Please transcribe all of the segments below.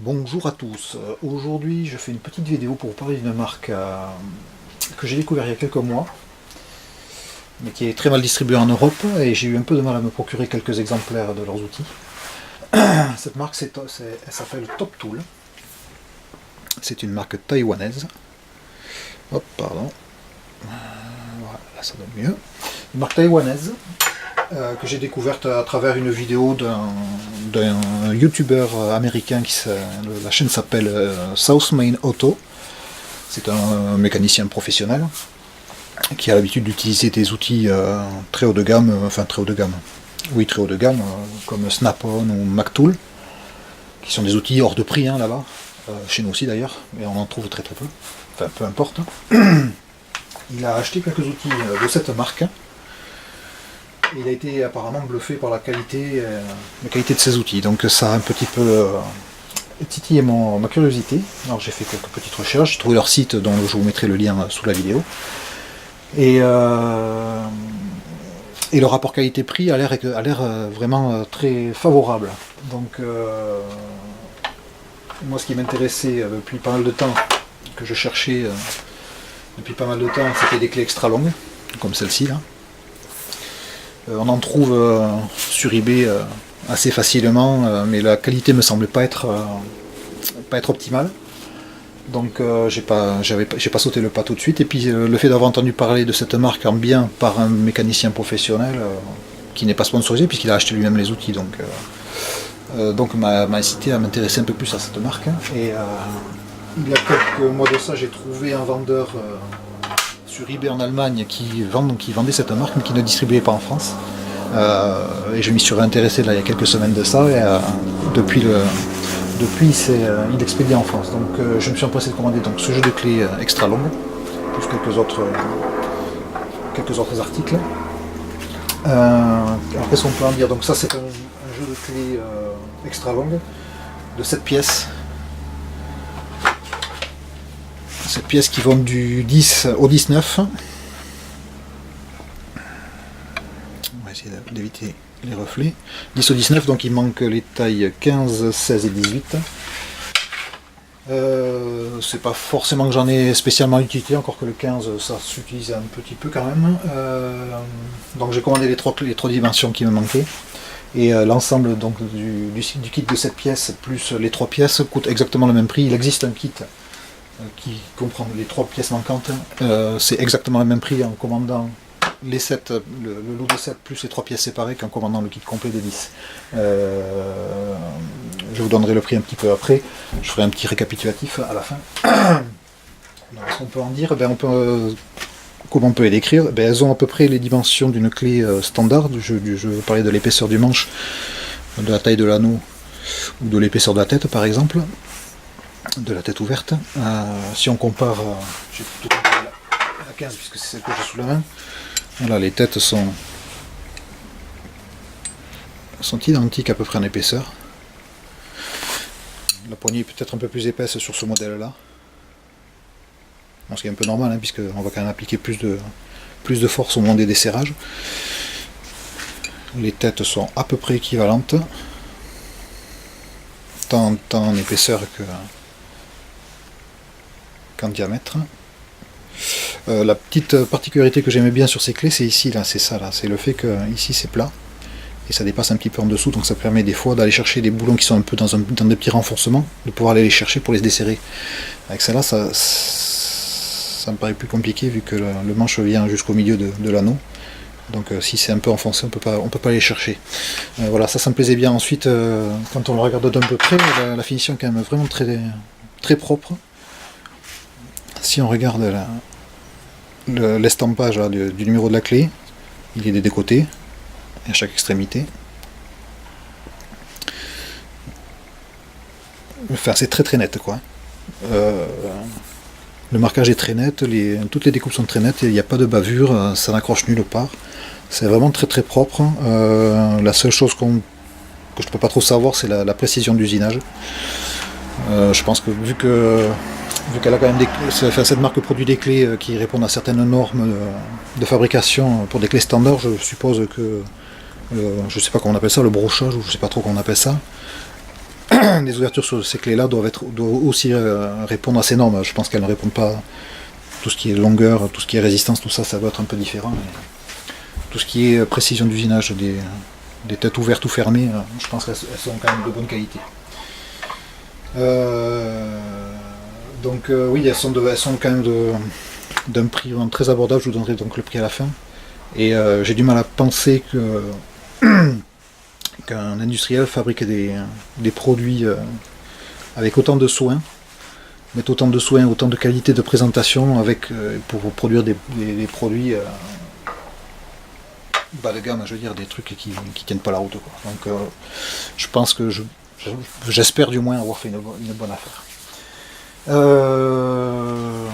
Bonjour à tous, aujourd'hui je fais une petite vidéo pour vous parler d'une marque que j'ai découvert il y a quelques mois, mais qui est très mal distribuée en Europe et j'ai eu un peu de mal à me procurer quelques exemplaires de leurs outils. Cette marque elle s'appelle Top Tool, c'est une marque taïwanaise. Hop, pardon, voilà, là ça donne mieux. Une marque taïwanaise que j'ai découverte à travers une vidéo d'un youtubeur américain la chaîne s'appelle South Main Auto. C'est un mécanicien professionnel qui a l'habitude d'utiliser des outils très haut de gamme, très haut de gamme, comme Snap-on ou MacTool, qui sont des outils hors de prix là-bas, chez nous aussi d'ailleurs, mais on en trouve très très peu, enfin peu importe. Il a acheté quelques outils de cette marque. Il a été apparemment bluffé par la qualité de ses outils, donc ça a un petit peu titillé ma curiosité. Alors j'ai fait quelques petites recherches, j'ai trouvé leur site dont je vous mettrai le lien sous la vidéo. Et le rapport qualité-prix a l'air vraiment très favorable. Donc moi ce qui m'intéressait depuis pas mal de temps, que je cherchais depuis pas mal de temps, c'était des clés extra longues, comme celle-ci là. On en trouve sur eBay assez facilement, mais la qualité me semblait pas être optimale. Donc j'ai pas sauté le pas tout de suite. Et puis le fait d'avoir entendu parler de cette marque en bien par un mécanicien professionnel qui n'est pas sponsorisé puisqu'il a acheté lui-même les outils, donc m'a incité à m'intéresser un peu plus à cette marque. Et il y a quelques mois de ça, j'ai trouvé un vendeur sur eBay en Allemagne qui vendait cette marque mais qui ne distribuait pas en France. Et je m'y suis réintéressé là il y a quelques semaines de ça et depuis il expédie en France. Donc je me suis empressé de commander donc ce jeu de clés extra longue, plus quelques autres articles. Alors qu'est-ce qu'on peut en dire? Donc ça c'est un jeu de clés extra longue de 7 pièces. 7 pièces qui vont du 10 au 19. On va essayer d'éviter les reflets. 10 au 19, donc il manque les tailles 15, 16 et 18. C'est pas forcément que j'en ai spécialement utilité, encore que le 15 ça s'utilise un petit peu quand même. Donc j'ai commandé les trois dimensions qui me manquaient. Et l'ensemble donc du kit de 7 pièces plus les 3 pièces coûte exactement le même prix. Il existe un kit qui comprend les 3 pièces manquantes, c'est exactement le même prix en commandant les 7, le lot de 7 plus les 3 pièces séparées qu'en commandant le kit complet de 10. Je vous donnerai le prix un petit peu après, je ferai un petit récapitulatif à la fin. Donc, ce qu'on peut en dire, comment on peut les décrire? Elles ont à peu près les dimensions d'une clé standard. Je veux parler de l'épaisseur du manche, de la taille de l'anneau ou de l'épaisseur de la tête par exemple. De la tête ouverte. Si on compare, j'ai plutôt comparé la 15 puisque c'est celle que j'ai sous la main. Voilà, les têtes sont identiques à peu près en épaisseur. La poignée est peut-être un peu plus épaisse sur ce modèle-là. Ce qui est un peu normal, puisqu'on va quand même appliquer plus de force au moment des desserrages. Les têtes sont à peu près équivalentes, tant en épaisseur qu'en diamètre. La petite particularité que j'aimais bien sur ces clés, c'est ici, là, c'est ça, là, c'est le fait que ici c'est plat et ça dépasse un petit peu en dessous, donc ça permet des fois d'aller chercher des boulons qui sont un peu dans des petits renforcements, de pouvoir aller les chercher pour les desserrer. Avec celle-là, ça me paraît plus compliqué vu que le manche vient jusqu'au milieu de l'anneau. Donc si c'est un peu enfoncé, on peut pas les chercher. Voilà, ça me plaisait bien. Ensuite, quand on le regarde d'un peu près, la finition est quand même vraiment très, très propre. Si on regarde l'estampage du numéro de la clé, il est des deux côtés, à chaque extrémité. Enfin, c'est très très net quoi. Le marquage est très net, toutes les découpes sont très nettes, il n'y a pas de bavure, ça n'accroche nulle part. C'est vraiment très très propre. La seule chose que je ne peux pas trop savoir, c'est la précision d'usinage. Je pense que vu qu'elle a quand même cette marque produit des clés qui répondent à certaines normes de fabrication pour des clés standards, je suppose que je sais pas comment on appelle ça, le brochage, ou je sais pas trop comment on appelle ça. les ouvertures sur ces clés là doivent aussi répondre à ces normes. Je pense qu'elles ne répondent pas à tout ce qui est longueur, tout ce qui est résistance, tout ça, ça doit être un peu différent. Mais tout ce qui est précision d'usinage des têtes ouvertes ou fermées, je pense qu'elles sont quand même de bonne qualité. Donc oui, elles sont quand même d'un prix vraiment très abordable. Je vous donnerai donc le prix à la fin. Et j'ai du mal à penser qu'un industriel fabrique des produits avec autant de soins, mettre autant de soins, autant de qualité de présentation pour produire des produits bas de gamme, je veux dire, des trucs qui tiennent pas la route, quoi. Donc je pense que j'espère du moins avoir fait une bonne affaire. Que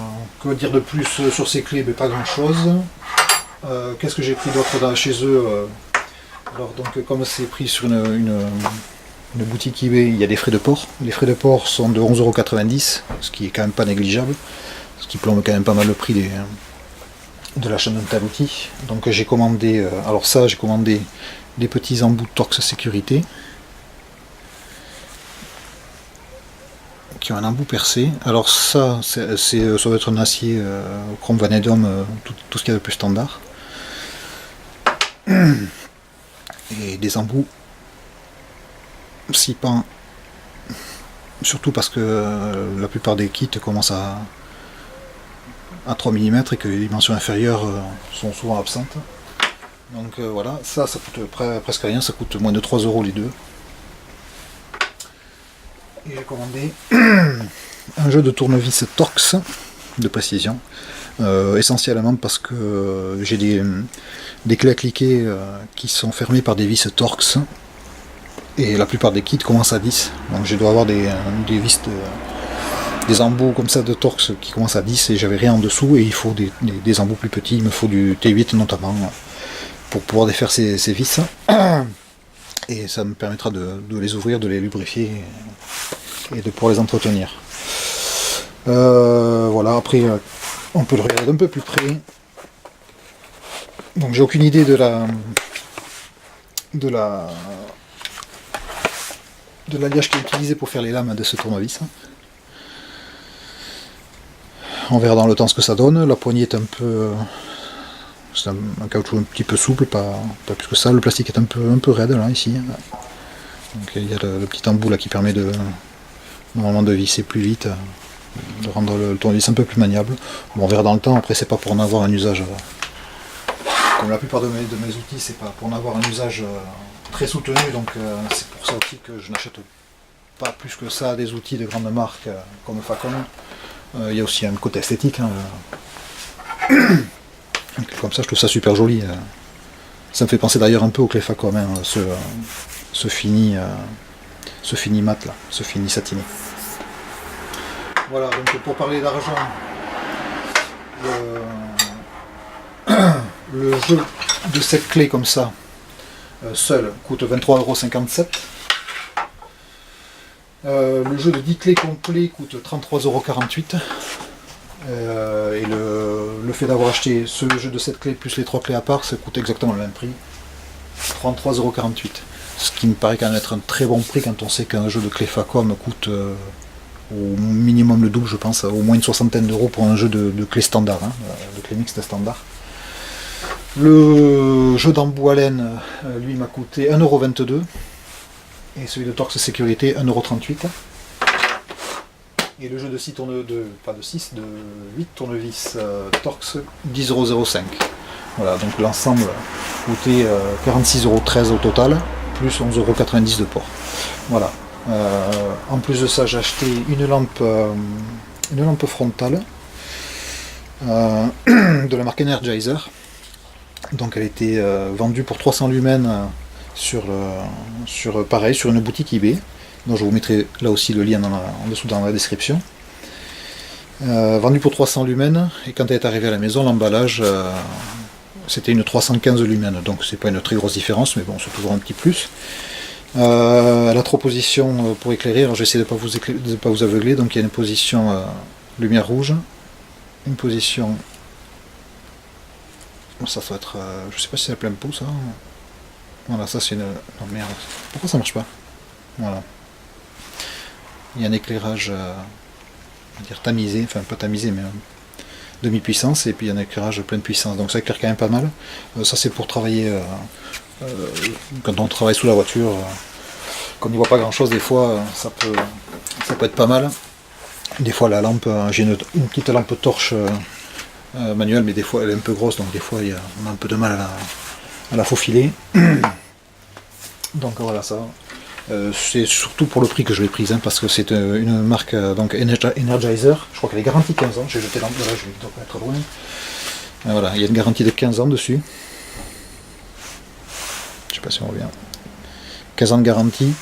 dire de plus sur ces clés? Mais pas grand chose. Qu'est-ce que j'ai pris d'autre chez eux? Alors donc comme c'est pris sur une boutique eBay, il y a des frais de port. Les frais de port sont de 11,90 €, ce qui est quand même pas négligeable, ce qui plombe quand même pas mal le prix de l'achat d'un tel outil. Donc j'ai commandé, j'ai commandé des petits embouts Torx sécurité qui ont un embout percé. Alors ça doit être un acier chrome vanadium, tout ce qu'il y a de plus standard. Et des embouts 6 pans, surtout parce que la plupart des kits commencent à 3 mm et que les dimensions inférieures sont souvent absentes. Donc voilà, ça coûte presque rien, ça coûte moins de 3 € les deux. Et j'ai commandé un jeu de tournevis Torx de précision, essentiellement parce que j'ai des clés à cliquer qui sont fermées par des vis Torx, et la plupart des kits commencent à 10, donc je dois avoir des vis des embouts comme ça de Torx qui commencent à 10 et j'avais rien en dessous, et il faut des embouts plus petits. Il me faut du T8 notamment pour pouvoir défaire ces vis, et ça me permettra de les ouvrir, de les lubrifier et de pouvoir les entretenir. Voilà, après on peut le regarder d'un peu plus près. Donc j'ai aucune idée de l'alliage qui est utilisé pour faire les lames de ce tournevis. On verra dans le temps ce que ça donne. La poignée est c'est un caoutchouc un petit peu souple, pas plus que ça. Le plastique est un peu raide là, ici. Donc il y a le petit embout là qui permet normalement de visser plus vite, de rendre le tournevis un peu plus maniable. Bon, on verra dans le temps. Après, c'est pas pour en avoir un usage, comme la plupart de mes outils, c'est pas pour en avoir un usage très soutenu. Donc c'est pour ça aussi que je n'achète pas plus que ça des outils de grandes marques comme Facom. Il y a aussi un côté esthétique, hein. Comme ça, je trouve ça super joli. Ça me fait penser d'ailleurs un peu au clé Facom, hein, ce fini mat là, ce fini satiné. Voilà, donc pour parler d'argent, le jeu de cette clé comme ça, seul, coûte 23,57 €. Le jeu de 10 clés complet coûte 33,48 €. Et le fait d'avoir acheté ce jeu de 7 clés plus les 3 clés à part, ça coûte exactement le même prix, 33,48 €. Ce qui me paraît quand même être un très bon prix quand on sait qu'un jeu de clés Facom coûte au minimum le double, je pense, au moins une soixantaine d'euros pour un jeu de clés standard, hein, de clés mixtes standard. Le jeu d'embout à laine, lui, m'a coûté 1,22 €, et celui de Torx sécurité 1,38 €. Et le jeu de 8 tournevis Torx 10,05 €. Voilà, donc l'ensemble coûtait 46,13 € au total, plus 11,90 € de port. Voilà. En plus de ça, j'ai acheté une lampe frontale de la marque Energizer. Donc elle était vendue pour 300 lumens sur une boutique eBay. Donc je vous mettrai là aussi le lien en dessous dans la description. Vendue pour 300 lumens, et quand elle est arrivée à la maison, l'emballage c'était une 315 lumens. Donc c'est pas une très grosse différence, mais bon, c'est toujours un petit plus. La trois positions pour éclairer, alors j'essaie de ne pas vous aveugler, donc il y a une position lumière rouge, une position, ça doit être, je sais pas si c'est à plein pot ça, voilà, ça c'est une, non merde, pourquoi ça marche pas, voilà, il y a un éclairage on va dire tamisé, enfin pas tamisé mais demi-puissance, et puis un éclairage pleine puissance, donc ça éclaire quand même pas mal. Ça c'est pour travailler quand on travaille sous la voiture, qu'on n'y voit pas grand chose, des fois ça peut être pas mal. Des fois la lampe, j'ai une petite lampe torche manuelle, mais des fois elle est un peu grosse, donc des fois on a un peu de mal à la faufiler. Donc voilà ça. C'est surtout pour le prix que je l'ai prise, hein, parce que c'est une marque donc Energizer. Je crois qu'elle est garantie 15 ans. J'ai jeté l'ampoule, là je vais donc mettre loin. Voilà, il y a une garantie de 15 ans dessus. Je sais pas si on revient. 15 ans de garantie,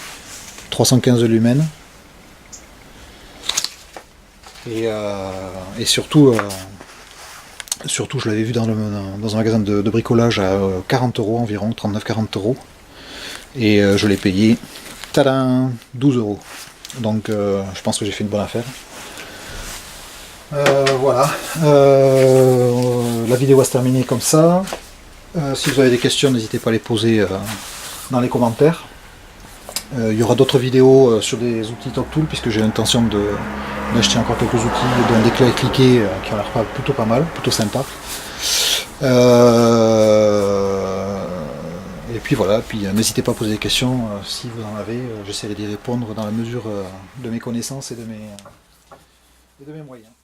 315 lumens. Et surtout, je l'avais vu dans un magasin de bricolage à 40 € environ, 39-40 €. Et je l'ai payé, tadam, 12 €. Donc je pense que j'ai fait une bonne affaire. Voilà. La vidéo va se terminer comme ça. Si vous avez des questions, n'hésitez pas à les poser dans les commentaires. Il y aura d'autres vidéos sur des outils TalkTool, puisque j'ai l'intention d'acheter encore quelques outils, dont des clés à cliquer qui ont l'air plutôt pas mal, plutôt sympa. Et puis voilà, n'hésitez pas à poser des questions si vous en avez, j'essaierai d'y répondre dans la mesure de mes connaissances et de mes moyens.